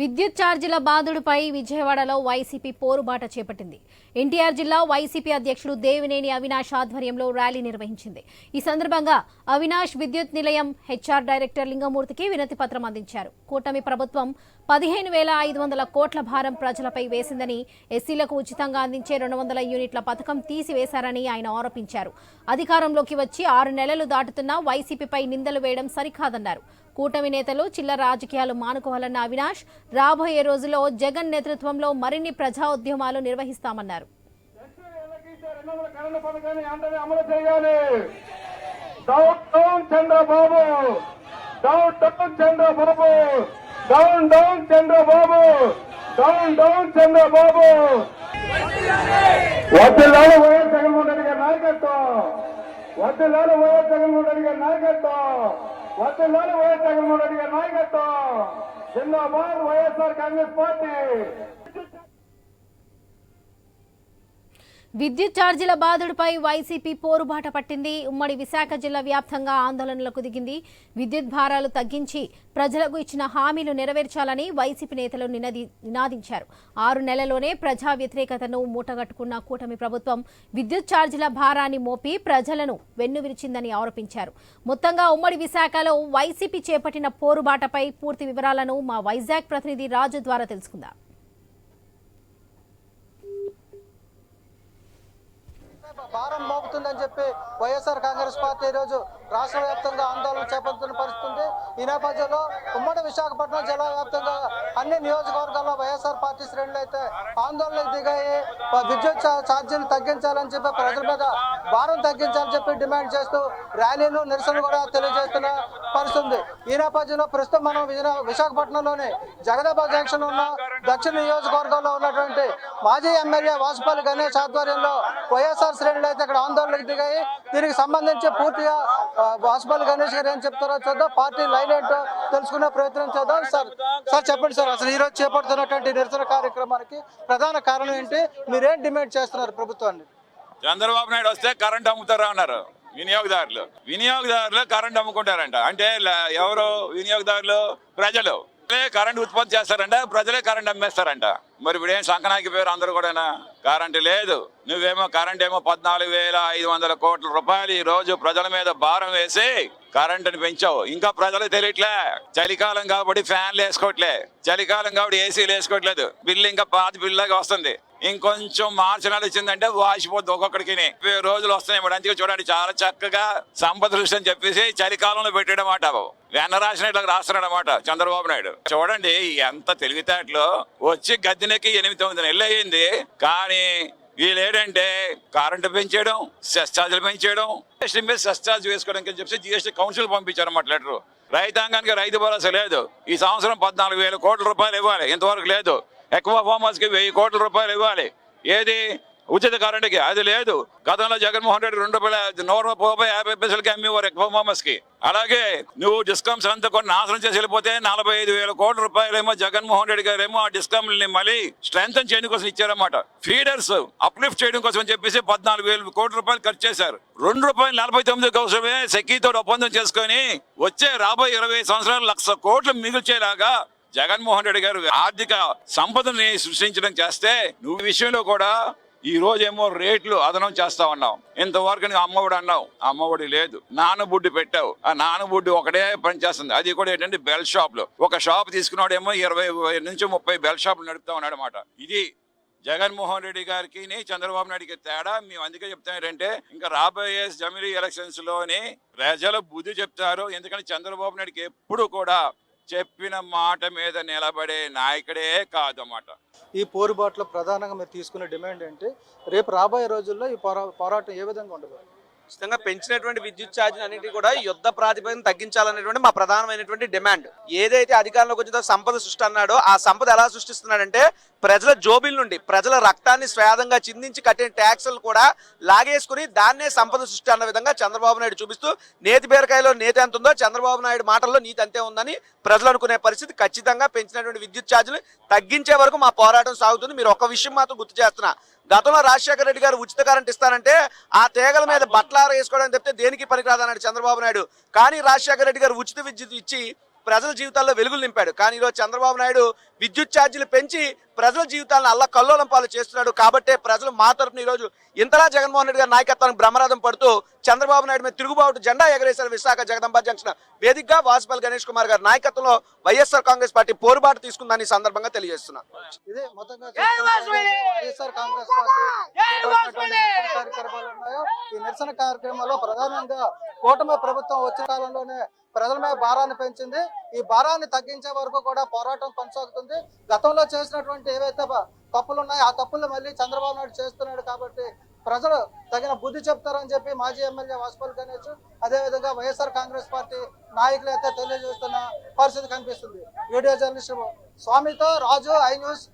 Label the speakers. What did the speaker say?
Speaker 1: విద్యుత్ ఛార్జీల బాధుడుపై విజయవాడలో వైసీపీ పోరుబాట చేపట్టింది. ఎన్టీఆర్ జిల్లా వైసీపీ అధ్యక్షుడు దేవినేని అవినాష్ ఆధ్వర్యంలో ర్యాలీ నిర్వహించింది. ఈ సందర్భంగా అవినాష్ విద్యుత్ నిలయం హెచ్ఆర్ డైరెక్టర్ లింగమూర్తికి వినతి పత్రం అందించారు. కూటమి ప్రభుత్వం 15,500 కోట్ల భారం ప్రజలపై వేసిందని, ఎస్సీలకు ఉచితంగా అందించే 200 యూనిట్ల పథకం తీసివేశారని ఆయన ఆరోపించారు. అధికారంలోకి వచ్చి 6 నెలలు దాటుతున్నా వైసీపీపై నిందలు వేయడం సరికాదన్నారు. కూటమి నేతలు చిల్లర రాజకీయాలు మానుకోవాలన్న అవినాష్ రాబోయే రోజుల్లో జగన్ నేతృత్వంలో మరిన్ని ప్రజా ఉద్యమాలు నిర్వహిస్తామన్నారు.
Speaker 2: వర్ధిల్లాలి వైఎస్ జగన్మోహన్ రెడ్డి గారి నాయకత్వం. జిందాబాద్ వైఎస్ఆర్ కాంగ్రెస్ పార్టీ.
Speaker 1: విద్యుత్ ఛార్జీల బాధుడిపై వైసీపీ పోరుబాట పట్టింది. ఉమ్మడి విశాఖ జిల్లా వ్యాప్తంగా ఆందోళనలకు దిగింది. విద్యుత్ భారాలు తగ్గించి ప్రజలకు ఇచ్చిన హామీలు నెరవేర్చాలని వైసీపీ నేతలు నినాదించారు. 6 నెలల్లోనే ప్రజా వ్యతిరేకతను మూటగట్టుకున్న కూటమి ప్రభుత్వం విద్యుత్ ఛార్జీల భారాన్ని మోపి ప్రజలను వెన్నువిరిచిందని ఆరోపించారు. మొత్తంగా ఉమ్మడి విశాఖలో వైసీపీ చేపట్టిన పోరుబాటపై పూర్తి వివరాలను మా వైజాగ్ ప్రతినిధి రాజు ద్వారా తెలుసుకుందాం.
Speaker 3: భారం మోపుతుందని చెప్పి వైఎస్ఆర్ కాంగ్రెస్ పార్టీ ఈరోజు రాష్ట్ర వ్యాప్తంగా ఆందోళన చేపడుతున్న పరిస్థితి. ఈ నేపథ్యంలో ఉమ్మడి విశాఖపట్నం జిల్లా వ్యాప్తంగా అన్ని నియోజకవర్గాల్లో వైఎస్ఆర్ పార్టీ శ్రేణులు అయితే ఆందోళనకు దిగాయి. విద్యుత్ ఛార్జీలు తగ్గించాలని చెప్పి ప్రజల మీద భారం తగ్గించాలని చెప్పి డిమాండ్ చేస్తూ ర్యాలీలు నిరసన కూడా తెలియజేస్తున్న పరిస్థితి. ఈ నేపథ్యంలో ప్రస్తుతం మనం విశాఖపట్నంలోని జగదాబాద్ జంక్షన్ ఉన్న దక్షిణ నియోజకవర్గంలో ఉన్నటువంటి మాజీ ఎమ్మెల్యే వాసుపల్లి గణేష్ ఆధ్వర్యంలో వైఎస్ఆర్ శ్రేణులు అయితే ఇక్కడ ఆందోళనకు దిగాయి. దీనికి సంబంధించి పూర్తిగా వాసుపల్లి గణేష్ గారు ఏం చెప్తారో చూద్దాం, పార్టీ లైన్ ఏంటో తెలుసుకునే ప్రయత్నం చేద్దాం. సార్ చెప్పండి సార్, అసలు ఈరోజు చేపడుతున్నటువంటి నిరసన కార్యక్రమానికి ప్రధాన కారణం ఏంటి? మీరేం డిమాండ్ చేస్తున్నారు ప్రభుత్వాన్ని?
Speaker 4: చంద్రబాబు నాయుడు వస్తే కరెంట్ అమ్ముతారా అన్నారు. వినియోగదారులు కరెంట్ అమ్ముకుంటారంట. అంటే ఎవరు వినియోగదారులు? ప్రజలు. కరెంట్ ఉత్పత్తి చేస్తారంట, ప్రజలే కరెంట్ అమ్మేస్తారంట. మరి ఇప్పుడు ఏం సంకనాకి పేరు అందరూ కూడా కరెంటు లేదు. నువ్వేమో కరెంట్ ఏమో 14,500 కోట్ల రూపాయలు ఈ రోజు ప్రజల మీద భారం వేసి కరెంటుని పెంచావు. ఇంకా ప్రజలు తెలియట్లే. చలికాలం కాబట్టి ఫ్యాన్లు వేసుకోవట్లే, చలికాలం కాబట్టి ఏసీలు వేసుకోవట్లేదు. బిల్లు ఇంకా పాత బిల్లులాగా వస్తుంది. ఇంకొంచెం మార్చి నెల వచ్చిందంటే వాసిపోద్ది ఒక్కొక్కడికి. 20 రోజులు వస్తున్నాయి. అందుకే చూడండి, చాలా చక్కగా సంపద దృష్టి అని చెప్పేసి చలికాలంలో పెట్టడం మాట వెన్న రాసినట్లు రాస్తున్నాడు అనమాట చంద్రబాబు నాయుడు. చూడండి ఎంత తెలివితేటలో. వచ్చి గద్దెనెక్కి 8-9 నెలలు అయ్యింది. కానీ వీళ్ళు ఏంటంటే కరెంటు పెంచేయడం, సెస్ ఛార్జీలు పెంచేయడం, జిఎస్టీ మీద సెస్ ఛార్జ్ వేసుకోవడానికి అని చెప్పి జిఎస్టీ కౌన్సిల్ పంపించారన్నమాట లెటరు. రైతాంగానికి రైతు భరోసా లేదు. ఈ సంవత్సరం 14,000 కోట్ల రూపాయలు ఇవ్వాలి, ఇంతవరకు లేదు. ఎక్కువ ఫార్మర్స్కి 1,000 కోట్ల రూపాయలు ఇవ్వాలి. ఏది ఉచిత కరెంటుకి? అది లేదు. గతంలో జగన్మోహన్ రెడ్డి 150 పైసలకి అమ్మేవారు ఎక్కువ ఫార్మర్స్ కి. అలాగే నువ్వు డిస్కమ్స్ అంతా కొన్ని నాశనం చేసి వెళ్ళిపోతే 45,000 కోట్ల రూపాయలు ఏమో జగన్మోహన్ రెడ్డి గారు ఏమో ఆ డిస్కమ్ని మళ్ళీ స్ట్రెంగ్ చేయడం కోసం ఇచ్చారన్నమాట. ఫీడర్స్ అప్లిఫ్ట్ చేయడం కోసం అని చెప్పేసి 14,000 కోట్ల రూపాయలు ఖర్చు చేశారు. ₹2.49 కోసమే సెకీతో ఒప్పందం చేసుకొని వచ్చే రాబోయే 20 సంవత్సరాలు 1,00,000 కోట్లు మిగిల్చేలాగా జగన్మోహన్ రెడ్డి గారు ఆర్థిక సంపదని సృష్టించడం చేస్తే, నువ్వు విషయంలో కూడా ఈ రోజేమో రేట్లు అదనం చేస్తా ఉన్నావు. ఇంతవరకు నువ్వు అమ్మఒడి అన్నావు, అమ్మఒడి లేదు. నానబుడ్డి పెట్టావు, ఆ నానబుడ్డి ఒకటే పనిచేస్తుంది. అది కూడా ఏంటంటే బెల్ షాప్ లో ఒక షాప్ తీసుకున్నాడేమో 20 నుంచి 30 బెల్ షాపులు నడుపుతా ఉన్నాడు అనమాట. ఇది జగన్మోహన్ రెడ్డి గారికి చంద్రబాబు నాయుడికి తేడా. మేము అందుకే చెప్తాం ఏంటంటే, ఇంకా రాబోయే జమిలీ ఎలక్షన్స్ లోని ప్రజలు బుద్ధి చెప్తారు. ఎందుకంటే చంద్రబాబు నాయుడికి ఎప్పుడు కూడా చెప్పిన మాట మీద నిలబడే నాయకుడే కాదన్నమాట.
Speaker 3: ఈ పోరుబాటులో ప్రధానంగా మీరు తీసుకునే డిమాండ్ ఏంటి? రేపు రాబోయే రోజుల్లో ఈ పోరాటం ఏ విధంగా ఉండదు?
Speaker 5: ఖచ్చితంగా పెంచినటువంటి విద్యుత్ ఛార్జీలు అన్నింటినీ కూడా యుద్ధ ప్రాతిపదికన తగ్గించాలనేటువంటి మా ప్రధానమైనటువంటి డిమాండ్. ఏదైతే అధికారంలోకి వచ్చిన సంపద సృష్టి అన్నాడో, ఆ సంపద ఎలా సృష్టిస్తున్నాడంటే ప్రజల జోబిల నుండి ప్రజల రక్తాన్ని స్వేదంగా చిందించి కట్టిన ట్యాక్సులు కూడా లాగేసుకుని దాన్నే సంపద సృష్టి అన్న విధంగా చంద్రబాబు నాయుడు చూపిస్తూ, నేతి బీరకాయలో నేతి ఎంత ఉందో చంద్రబాబు నాయుడు మాటల్లో నీతి అంతే ఉందని ప్రజలు అనుకునే పరిస్థితి. ఖచ్చితంగా పెంచినటువంటి విద్యుత్ ఛార్జీలు తగ్గించే వరకు మా పోరాటం సాగుతుంది. మీరు ఒక విషయం మాత్రం గుర్తు చేస్తున్నా, గతంలో రాజశేఖర రెడ్డి గారు ఉచిత కరెంట్ ఇస్తానంటే ఆ తీగల మీద బట్టలార వేసుకోవడానికి చెప్తే దేనికి పనికిరాదన్నాడు చంద్రబాబు నాయుడు. కానీ రాజశేఖర రెడ్డి గారు ఉచిత విద్యుత్ ఇచ్చి ప్రజల జీవితాల్లో వెలుగులు నింపాడు. కానీ ఈరోజు చంద్రబాబు నాయుడు విద్యుత్ ఛార్జీలు పెంచి ప్రజల జీవితాలను అల్లకల్లోలం పాలు చేస్తున్నాడు. కాబట్టే ప్రజలు మా తరఫున ఈరోజు ఇంతలా జగన్మోహన్ రెడ్డి గారి నాయకత్వానికి బ్రహ్మరథం పడుతూ చంద్రబాబు నాయుడు మీద తిరుగుబాటు జెండా ఎగరేశారు. విశాఖ జగదంబ జంక్షన్ వేదికగా వాసుపల్లి గణేష్ కుమార్ గారి నాయకత్వంలో వైఎస్ఆర్ కాంగ్రెస్ పార్టీ పోరుబాటు తీసుకుందని ఈ సందర్భంగా తెలియజేస్తున్నా.
Speaker 3: ఇదే మొత్తంగా వైఎస్ఆర్ కాంగ్రెస్ పార్టీ కార్యక్రమాలు ఉన్నాయో ఈ నిరసన కార్యక్రమాల్లో ప్రధానంగా కూటమి ప్రభుత్వం వచ్చిన కాలంలోనే ప్రజల మీద భారాన్ని పెంచింది. ఈ భారాన్ని తగ్గించే వరకు కూడా పోరాటం కొనసాగుతుంది. గతంలో చేసినటువంటి ఏవైతే తప్పులు ఉన్నాయో ఆ తప్పులు మళ్ళీ చంద్రబాబు నాయుడు చేస్తున్నాడు. కాబట్టి ప్రజలు తగిన బుద్ధి చెప్తారని చెప్పి మాజీ ఎమ్మెల్యే వాసుపల్లి గణేష్ అదేవిధంగా వైఎస్ఆర్ కాంగ్రెస్ పార్టీ నాయకులు అయితే తెలియజేస్తున్న పరిస్థితి కనిపిస్తుంది. వీడియో జర్నలిస్ట్ స్వామితో రాజు, ఐ న్యూస్.